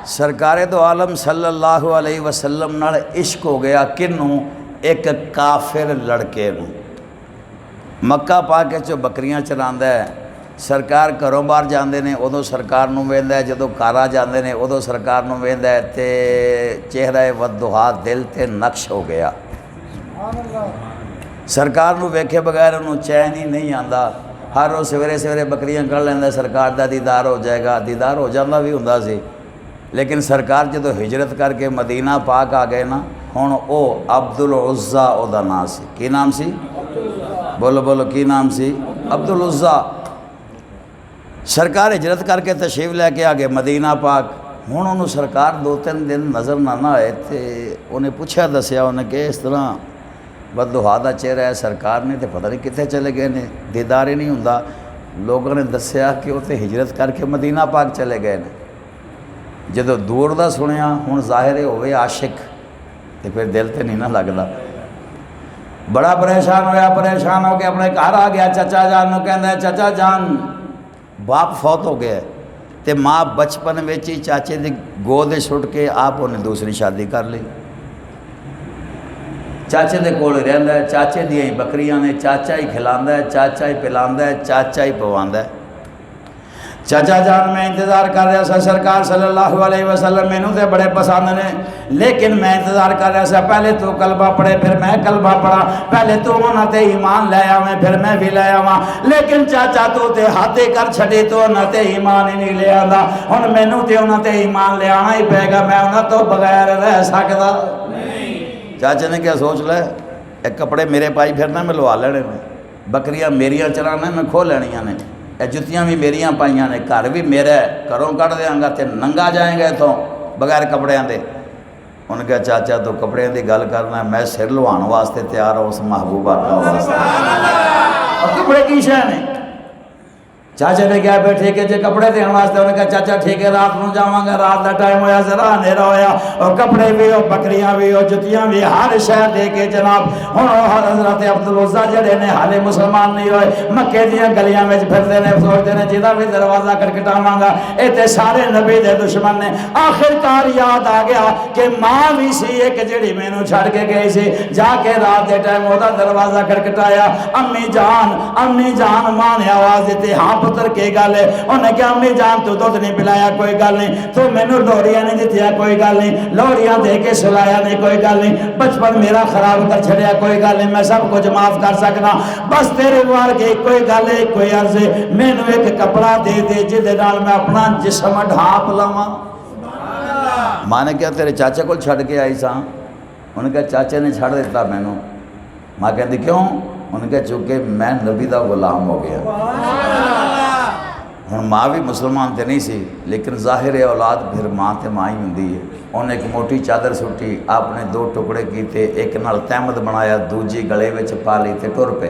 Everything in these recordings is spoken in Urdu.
سرکار دو عالم صلی اللہ علیہ وسلم نال عشق ہو گیا کنوں؟ ایک کافر لڑکے نوں۔ مکہ پاک چو بکریاں چراندا ہے، سرکار گھروں باہر جاندے نے ادو سرکار نوں ویندا ہے، جدوں گھر آ جاندے نے ادو سرکار نوں ویندا ہے تے چہرہ ودھا دل تے نقش ہو گیا۔ سرکار نوں ویکھے بغیر انہوں چین ہی نہیں آندا، ہر روز سویرے سویرے بکریاں کر لیندا، سرکار دا دیدار ہو جائے گا، دیدار ہو جاندہ بھی ہوندا سی۔ لیکن سرکار جدو ہجرت کر کے مدینہ پاک آ گئے نا، ہن او عبدالعزیٰ او دا نام سی۔ کی نام سی؟ بولو بولو کی نام سی؟ عبدالعزیٰ۔ سرکار ہجرت کر کے تشریف لے کے آگے مدینہ پاک، ہن انہوں سرکار دو تین دن نظر نہ آئے تھے، انہیں پوچھا دسیا انہیں کہ اس طرح بددعا دا چہرہ ہے، سرکار نے تے پتہ نہیں کتنے چلے گئے نے، دیدار ہی نہیں ہوندا۔ لوگوں نے دسیا کہ وہ تے ہجرت کر کے مدینہ پاک چلے گئے نے۔ جدو دور دا سنیا ہن ظاہر ہوئے عاشق تے پھر دل تے نہیں نہ لگدا۔ بڑا پریشان ہویا، پریشان ہو کے اپنے گھر آ گیا، چچا جان نوں کہندا ہے چچا جان باپ فوت ہو گیا تے ماں بچپن وچ ہی چاچے دی گود چھٹ کے آپ انہیں دوسری شادی کر لی۔ چاچے دے کول رہندا ہے، چاچے دیاں ہی بکریاں نے، چاچا ہی کھلاندا ہے، چاچا ہی پلاندا ہے، چاچا ہی پواندا ہے۔ چچا جان میں انتظار کر رہا سا، سرکار صلی اللہ علیہ وسلم مینوں تے بڑے پسند نے، لیکن میں انتظار کر رہا سا پہلے تو کلمہ پڑھے پھر میں کلمہ پڑھا، پہلے تو انہاں تے ایمان لے آویں پھر میں بھی لے آواں، لیکن چاچا تو تے ہاتھے کر چھڑے تو انہاں تے ایمان ہی نہیں لے آندا، ہن مینوں تے انہاں تے ایمان لے آنا ہی پے گا، میں انہاں تو بغیر رہ سکدا نہیں۔ چاچے نے کیا سوچ لے، ایک کپڑے میرے پائی پھرنا میں لوا لینے نے، بکریاں میریاں چرانا میں کھو لینیاں نے، اے جتیاں بھی میریاں پائیاں نے، گھر بھی میرا ہے، گھروں کٹ دیاں گا تے ننگا جائیں گے تو بغیر کپڑیاں دے۔ انہوں نے کہا چاچا تو کپڑیاں دی گل کرنا ہے، میں سر لوان واسطے تیار ہوں اس محبوبہ کا واسطے، اور کپڑے کی شے نے؟ چاچا نے کہا بیٹھے کہ جے کپڑے دین واسطے، انہوں نے کہا چاچا ٹھیک ہے رات نوں جاواں گا، رات دا ٹائم ہویا ذرا اندھیرا ہویا، اور کپڑے بھی ہو بکریاں بھی ہو جتیاں بھی ہر شے دے کے جناب ہن حضرت عبدالعزیٰ جڑے نے حالے مسلمان نہیں ہوئے، مکے دیاں گلیاں وچ پھردے نے، سوچدے نے جدا بھی دروازہ کھٹکھٹاواں گا اے تے سارے نبی دے دشمن نے۔ آخرکار یاد آ گیا کہ ماں بھی سی ایک جڑی مینوں چھڑ کے گئی سی، جا کے رات دے ٹائم او دا دروازہ کھٹکھٹایا، امی جان ماں نے آواز دیتی، ہاں پتر کے گل ہے؟ انہیں کہا امی جان تو دودھ نہیں پلایا کوئی گل نہیں، تو مینوں لوڑیاں نہیں دتیا کوئی گل نہیں، لوڑیاں دے کے سلایا نہیں کوئی گل نہیں، بچپن میرا خراب کر چھڑیا کوئی گل نہیں، میں سب کچھ معاف کر سکنا، بس تیرے وار کے کوئی گل ہے کوئی عرض ہے، مینوں ایک کپڑا دے دے جدے نال میں اپنا جسم ڈھانپ لواں۔ ماں نے کہا تیرے چاچے کو چھڑ کے آئی ساں؟ انہوں نے کہا چاچے نے چھڑ دیتا مینوں۔ ماں کہتی کیوں؟ انہوں نے کہا چونکہ میں نبی دا غلام ہو گیا۔ ہن ماں بھی مسلمان تے نہیں سی، لیکن ظاہر اولاد پھر ماں تے ماں ہی ہوندی ہے۔ انہیں ایک موٹی چادر سٹی، آپ نے دو ٹکڑے کیتے، ایک نال تہمت بنایا، دوجی گلے وچ پا لی تے ٹر پے۔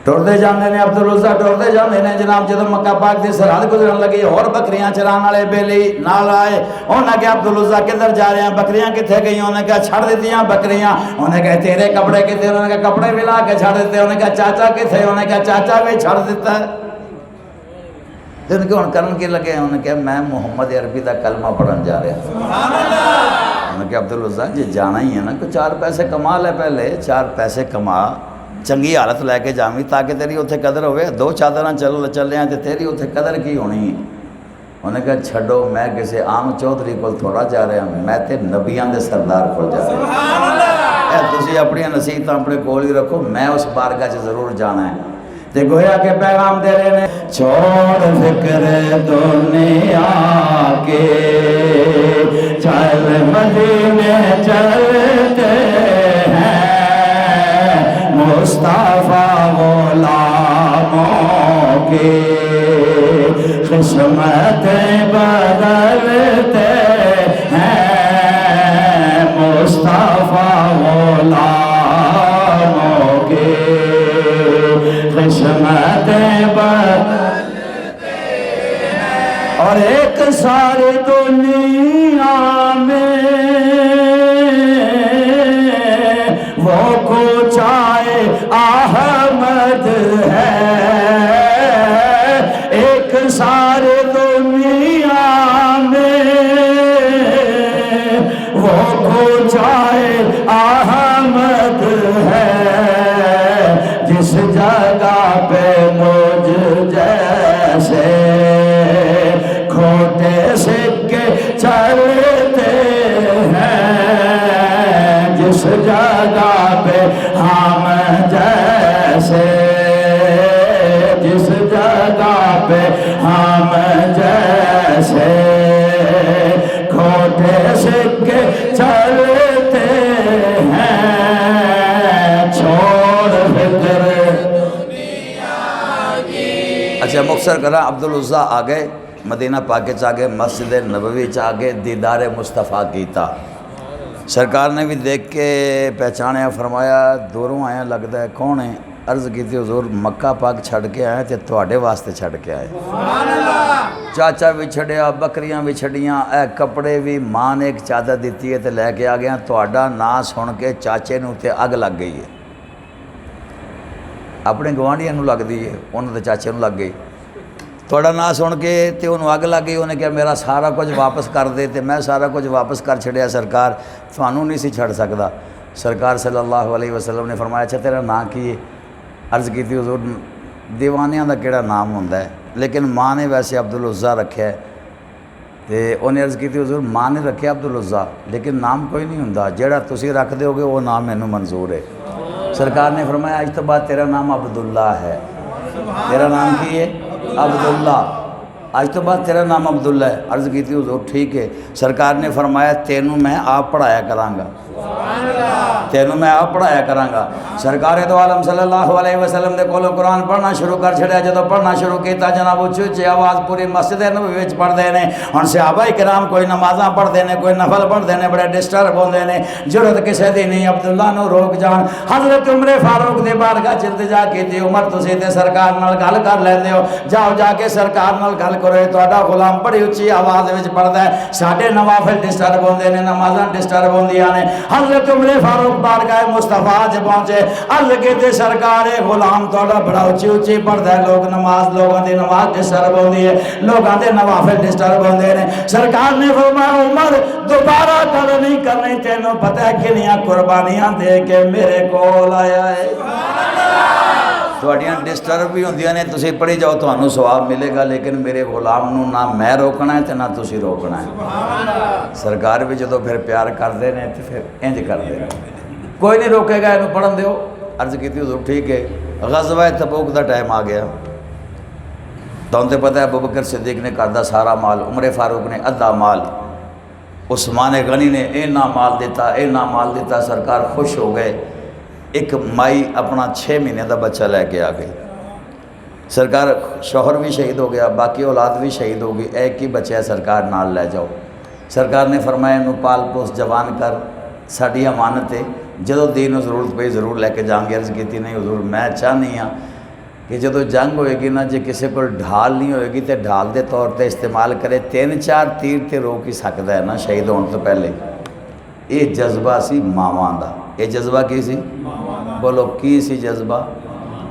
ٹردے جاندے نے عبدالعزیٰ ٹردے جاندے نے جناب، جدوں مکہ پاک دی سرحد گزرن لگی اور بکریاں چران والے بیلی نال آئے، انہوں نے کہا عبدالعزیٰ کدھر جا رہے ہیں؟ بکریاں کتنے گئی؟ انہوں نے کہا چھڑ دیتیاں بکریاں۔ انہوں نے کہا تیرے کپڑے کتنے؟ انہوں نے کہا کپڑے بھی لا کے چھڑ دیتے۔ انہوں نے کہا چاچا کتنے؟ انہوں نے کہا چاچا بھی چھڑ دیتا ہے۔ انہوں نے کہا ہن کرن کے لگے؟ انہوں نے کہا میں محمد عربی دا کلمہ پڑھن جا رہا ہوں۔ انہوں نے کہا عبدالعزیٰ جی جانا ہی ہے نا، کوئی 4 پیسے کما لے، پہلے 4 پیسے کما، چنگی حالت لے کے جاویں تاکہ تیری اتنے قدر ہوئے، 2 چادراں چلے ہیں تو تیری اتنے قدر کی ہونی ہے۔ انہوں نے کہا چھڈو، میں کسی عام چودھری کو تھوڑا جا رہا ہوں، میں تے نبیاں دے سردار کو جا رہا ہوں، تسی اپنی نصیحتاں اپنے کول ہی رکھو، میں اس بارگاہ سے ضرور جانا ہے۔ تے گویا کے پیغام دے رہے نے، چھوڑ فکر دنیا کے، چل مدینے چلتے ہیں، مصطفیٰ غلاموں کی قسمتیں بدلتے ہیں، مصطفیٰ غلاموں کی قسمتیں بدلتے ہیں، اور ایک ساری دنیا میں وہ کوچائے احمد ہے، ایک ساری دنیا میں سکے چلتے ہیں جس جگہ پہ ہم جیسے، جس جگہ پہ ہم جیسے کھوٹے سکے چلتے ہیں، چھوڑ فکر اچھا مختصر کرا عبدالعزیٰ آگئے مدینہ پاک آگے مسجد نبوی آگے دیدار مصطفیٰ کیتا، سرکار نے بھی دیکھ کے پہچانے، فرمایا دوروں آیا لگتا ہے کون ہے؟ عرض کی تھی حضور مکہ پاک چھڑ کے آئے تھے تواڈے واسطے چھڑ کے آئے، چاچا بھی چھڑیا، بکریاں بھی چھڑیاں، اے کپڑے بھی ماں نے ایک چادر دیتی ہے تے لے کے آ گیا، تواڈا نا سن کے چاچے نو تے اگ لگ گئی ہے، اپنے گوانڈیاں نو لگ دی ہے، انہوں تے چاچے نو لگ گئی، تھوڑا نا سن کے تے انہوں اگ لگ گئی، انہیں کہا میرا سارا کچھ واپس کر دے، تے میں سارا کچھ واپس کر چھڑیا سرکار، تھانوں نہیں سی چھڑ سکدا۔ سرکار صلی اللہ علیہ وسلم نے فرمایا اچھا تیرا نا کی ہے؟ عرض کی تھی حضور دیوانیاں دا کیڑا نام ہوندا ہے، لیکن ماں نے ویسے عبدالعزیٰ رکھیا ہے، تے انہیں عرض کی تھی حضور ماں نے رکھیا عبدالعزیٰ لیکن نام کوئی نہیں ہوندا، جیڑا تسی رکھ دے ہوگے وہ نام مینوں منظور ہے۔ سرکار نے فرمایا آج تو بعد تیرا نام عبداللہ ہے، تیرا نام کی ہے؟ عبداللہ، آج تو بعد تیرا نام عبداللہ ہے۔ عرض کی تھی حضور ٹھیک ہے، سرکار نے فرمایا تینوں میں آپ پڑھایا کراں گا، تینوں میں آپ پڑھایا کراں گا۔ سرکار دو عالم صلی اللہ علیہ وسلم دے کولوں قرآن پڑھنا شروع کر چھڑیا، جدو پڑھنا شروع کیتا جناب اچھی اچھی آواز پوری مسجد نبوی وچ پڑھدے نے، ہن صحابہ کرام کوئی نمازاں پڑھدے نے، کوئی نفل پڑھدے نے، بڑے ڈسٹرب ہوندے نے، ضرورت کسے دی نہیں عبداللہ نو روک جان۔ حضرت عمر فاروق دے بارگاہ چ التجا کیتی، عمر تسی تے سرکار نال گل کر لیندے ہو، جاؤ جا کے سرکار نال گل کرو، تہاڈا غلام بڑی اچھی آواز وچ پڑھدا ہے، ساڈے نوافل ڈسٹرب ہوندے نے، نمازاں ڈسٹرب ہوندیاں نے۔ حضرت عمر فاروق بارگاہ مصطفیٰ چ پہنچے، عرض کیتے سرکار غلام تہاڈا بڑا اچھی اچھی پڑھدا ہے، لوگ نماز لوگاں دی نماز ڈسٹرب ہوندی ہے، لوگاں دے نوافل ڈسٹرب ہوندے نے۔ سرکار نے فرمایا عمر دوبارہ گل نہیں کرنی، تینوں پتہ ہے کنیاں قربانیاں دے کے میرے کول آیا ہے، تھوڑیاں ڈسٹرب بھی ہوندیاں نے، تسی پڑھی جاؤ تھانوں ثواب ملے گا، لیکن میرے غلام نو نہ میں روکنا ہے تے نہ تسی روکنا ہے۔ سرکار بھی جدو پھر پیار کردے نے تے پھر انج کردے نے، کوئی نہیں روکے گا انہوں پڑھن دیو۔ عرض کی تھی حضور ٹھیک ہے، غزوہ تبوک دا ٹائم آ گیا، تو انتے پتہ ہے ابوبکر صدیق نے کردہ سارا مال، عمر فاروق نے ادھا مال، عثمان غنی نے اینا مال دیتا، اینا مال دیتا، سرکار خوش ہو گئے۔ ایک مائی اپنا 6 مہینے دا بچہ لے کے آ گئی، سرکار شوہر بھی شہید ہو گیا، باقی اولاد بھی شہید ہو گئی، ایک ہی بچہ ہے سرکار نال لے جاؤ۔ سرکار نے فرمایا انہوں پال پوس جوان کر، ساڈی امانت ہے، جدو دین ضرورت پئی ضرور لے کے جان گے۔ عرض کی نہیں حضور میں چاہنی ہاں کہ جدو جنگ ہوئے گی نا، جے کسی کو ڈھال نہیں ہوئے گی تے ڈھال دے طور تے استعمال کرے، 3-4 تیر تے روک ہی سکتا ہے نا شہید ہونے تو پہلے۔ یہ جذبہ سی ماواں دا، یہ جذبہ کی سی؟ بولو کی سی جذبہ؟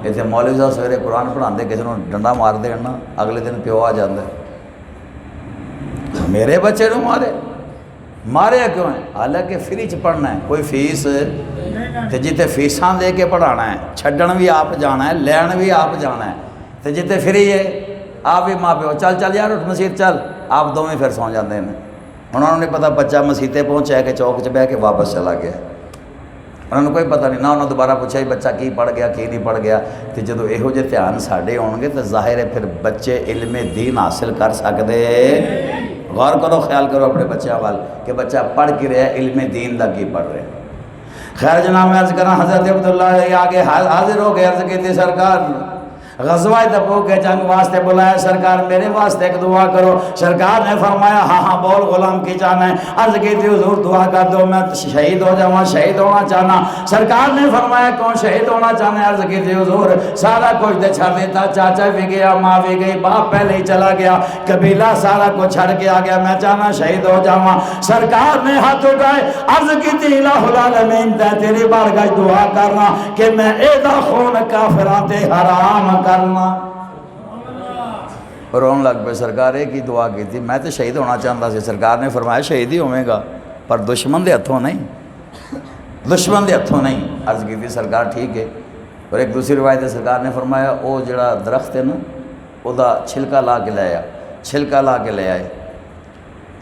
یہ تے مولوی صاحب سویرے قرآن پڑھاندے، کسی نے ڈنڈا مار دے نا، اگلے دن پیو آ جاندے میرے بچے نو مارے کیوں ہے؟ حالانکہ فری چ پڑھنا ہے، کوئی فیس تے جتے فیساں دے کے پڑھانا ہے، چھڈن بھی آپ جانا ہے، لین بھی آپ جانا ہے، تے جتے فری ہے آپ بھی ماں پیو چل چل یار اٹھ مسجد چل، آپ دونوں پھر سو جاندے ہیں۔ انہوں نے پتہ بچہ مسیتے پہنچا ہے کہ چوک چ بہ کے واپس چلا گیا، انہوں نے کوئی پتہ نہیں، نہ انہوں نے دوبارہ پوچھا بچہ کی پڑھ گیا کی نہیں پڑھ گیا۔ تو جدو یہو جے دھیان ساڈے ہون گے تو ظاہر ہے پھر بچے علم دین حاصل کر سکتے۔ غور کرو، خیال کرو اپنے بچوں وال کہ بچہ پڑھ کی رہا ہے، علم دین دا کی پڑھ رہے۔ خیر جناب میں عرض کرنا، حضرت عبداللہ آگے حاضر ہو گئے، عرض کی تھی سرکار غزوہ تبوک کے جنگ واسطے بلایا، سرکار میرے واسطے ایک دعا کرو۔ سرکار نے فرمایا ہاں ہاں بول غلام کی جانا ہے۔ عرض کی تھی حضور دعا کر دو، میں شہید ہو جاؤں، شہید ہونا چاہنا۔ سرکار نے فرمایا کون شہید ہونا چاہنا ہے؟ عرض کی تھی حضور سارا کچھ دے چھڑ دیتا، چاچا بھی گیا، ماں بھی گئی، باپ پہلے ہی چلا گیا، قبیلہ سارا کچھ چھڑ کے آ گیا، میں چاہنا شہید ہو جاؤں۔ سرکار نے ہاتھ اٹھائے، عرض کی تھی الہ العالمین تے تیری بارگاہ دعا کرنا کہ میں ایدا خون کافراں تے حرام کرنا۔ رون لگ پہ سرکار ایک ہی دعا کی تھی، میں تو شہید ہونا چاہتا سی۔ سرکار نے فرمایا شہید ہی ہوئے گا پر دشمن دے ہتھوں نہیں، دشمن دے ہتھوں نہیں۔ عرض کی تھی سرکار ٹھیک ہے۔ اور ایک دوسری روایت ہے سرکار نے فرمایا او جڑا درخت ہے نا، او دا چھلکا لا کے لے آیا، چھلکا لا کے لے آئے۔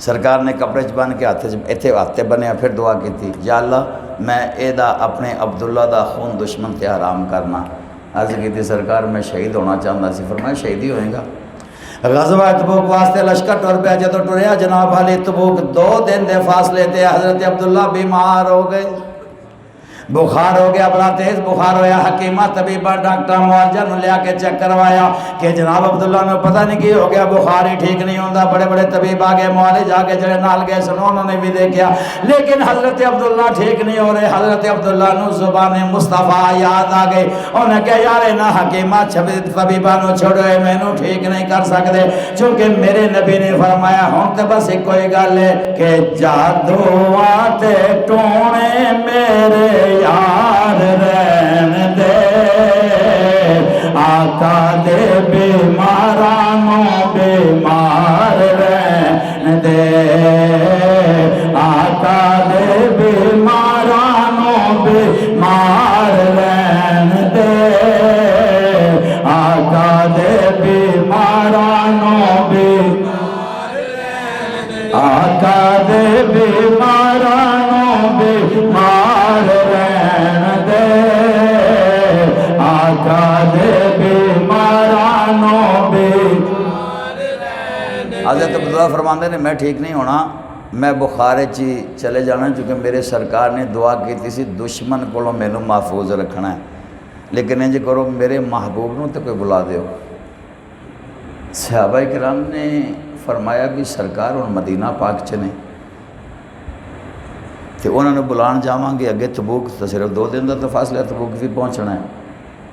سرکار نے کپڑے چ بن کے ہاتھ بنیا، پھر دعا کی، یا اللہ میں اپنے عبداللہ دا خون دشمن تے حرام کرنا۔ عرض کی سرکار میں شہید ہونا چاہتا سی، فرمایا شہید ہی ہوئے گا۔ غزوہ تبوک واسطے لشکر ٹر پیا، جدو ٹریا جناب علی تبوک 2 دن دے فاصلے تے حضرت عبداللہ بیمار ہو گئے، بخار ہو گیا، بڑا تیز بخار ہویا۔ حکیمہ طبیبہ ڈاکٹر معالجہ نو لیا کے چیک کروایا کہ جناب عبداللہ نے پتہ نہیں کی ہو گیا، بخار ہی ٹھیک نہیں ہوندا۔ بڑے بڑے طبیب آگے، معالج آگے، جڑے نال گئے سن انہوں نے بھی دیکھیا، لیکن حضرت عبداللہ ٹھیک نہیں ہو رہے۔ حضرت عبداللہ نو زبان مصطفیٰ یاد آ گئی، انہیں کہا یار نہ حکیمہ طبیبہ نو چھوڑو، میں نو ٹھیک نہیں کر سکتے، چونکہ میرے نبی نے فرمایا ہوں تے بس ایک کوئی گل ہے کہ جادو آتے ٹونے میرے یار رہن دے، آقا دے بیمارانوں بیمار رہن دے، آقا دے بیمارانوں بیمار رہن دے، آقا دے بیمارانوں بیمار رہن دے، آقا دے بیمارانوں بیمار رہن دے، آقا دے بیمارانوں بیمار رہن دے۔ حضرت عبداللہ فرماندے نے میں ٹھیک نہیں ہونا، میں بخار چی چلے جانا، چونکہ میرے سرکار نے دعا کی تھی دشمن کو میں نو محفوظ رکھنا ہے، لیکن انج کرو میرے محبوب نو تو کوئی بلا دیو۔ صحابہ کرام نے فرمایا بھی سرکار اور مدینہ پاک چنے تو انہوں نے بلان جاواں گے، اگے تبوک تو صرف 2 دن دا تو فاصلہ، تبوک بھی پہنچنا ہے۔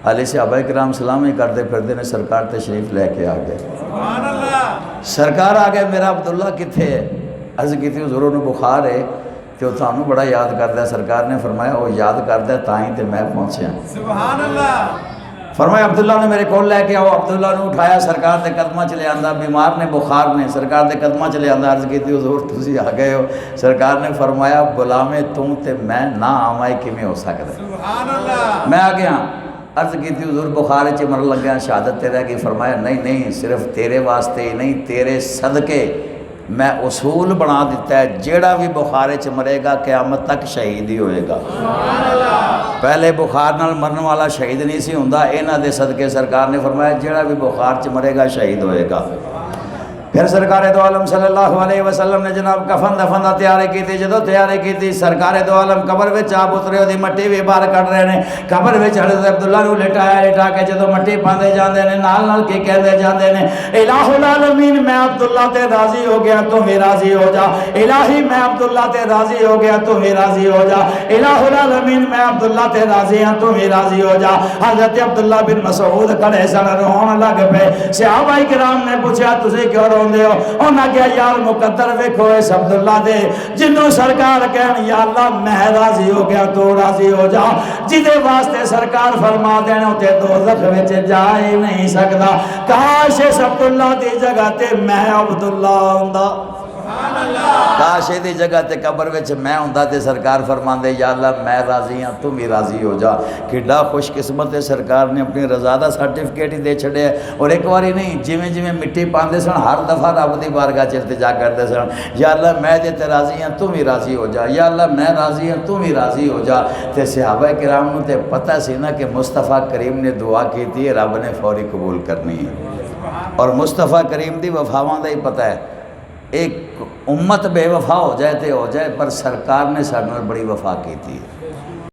حالی صحابہ کرام سلام ہی کرتے پھردے نے، سرکار تشریف لے کے آگئے۔ سبحان اللہ! سرکار آگئے، میرا عبداللہ کتھے ہے؟ عرض کی تھی حضور نے بخار ہے کہ وہ تانوں بڑا یاد کرتا ہے۔ سرکار نے فرمایا وہ یاد کرتا ہے تائیں تے میں پہنچے ہیں۔ سبحان اللہ! فرمایا عبداللہ نے میرے کول لے کے آؤ، عبداللہ نے اٹھایا، سرکار دے قدمہ چلے آندہ، بیمار نے بخار نے، سرکار دے قدمہ چلے آندہ۔ عرض کی تھی حضور تسی آ گئے ہو۔ سرکار نے فرمایا بلامے توں تے میں نہ آمائی کیویں ہو سکتا ہے؟ سبحان اللہ! میں آ گیا۔ عرض کی تھی حضور بخار چ مر لگ گیا، شہادت تے رہ گئی۔ فرمایا نہیں صرف تیرے واسطے ہی نہیں، تیرے صدقے میں اصول بنا دیتا ہے، جیڑا بھی بخار چ مرے گا قیامت تک شہید ہی ہوئے گا۔ پہلے بخار نال مرن والا شہید نہیں سی ہوندا، انہاں دے صدقے سرکار نے فرمایا جیڑا بھی بخار چ مرے گا شہید ہوئے گا۔ پھر سرکار دو عالم صلی اللہ علیہ وسلم نے جناب کفن دفن دا تیاری کی تھی۔ جدو تیاری کی تھی سرکار دو عالم قبر وچ آپ اترے ہو دی مٹی بھی باہر کٹ رہے ہیں۔ قبر وچ حضرت عبداللہ نو لٹایا، لٹا کے جدو مٹی پاندے جاندے نے نال کی کہندے جاندے نے الہ العالمین میں عبداللہ تے راضی ہو گیا تو بھی راضی ہو جا، الہی میں عبداللہ تے راضی ہو گیا تو بھی راضی ہو جا، الہ العالمین میں عبداللہ تے راضی ہوں تو بھی راضی ہو جا۔ حضرت عبداللہ بن مسعود کھڑے سن، رونے لگ پے۔ صحابہ کرام نے پوچھا تسی کیوں روندے ہو؟ انہاں کہا یار مقدر ویکھو اس عبداللہ دے، جنوں سرکار کہن یا اللہ میں راضی ہو گیا تو راضی ہو جا، جدے واسطے سرکار فرما دینے ہوتے دوزخ وچ جا ہی نہیں سکتا۔ کاش اس عبداللہ دی جگہ تے میں عبداللہ ہوندا، کاش دی جگہ تے قبر وچ میں ہوندا تے سرکار فرماندے یا اللہ میں راضی ہاں تو بھی راضی ہو جا۔ کڈا خوش قسمت ہے، سرکار نے اپنی رضا دا سرٹیفکیٹ ہی دے چھڑے اور ایک باری نہیں جویں جویں مٹی پاندے سن ہر دفعہ رب دی بارگاہ چ التجا کردے سن یا اللہ میں تے راضی ہاں تو بھی راضی ہو جا، یا اللہ میں راضی ہاں تو بھی راضی ہو جا۔ تے صحابہ کرام نو تے پتہ سی نا کہ مصطفیٰ کریم نے دعا کیتی ہے رب نے فوری قبول کرنی ہے، اور مصطفیٰ کریم دی وفاواں دا ہی پتہ ہے۔ ایک امت بے وفا ہو جائے تے ہو جائے، پر سرکار نے سارے نال بڑی وفا کی تھی۔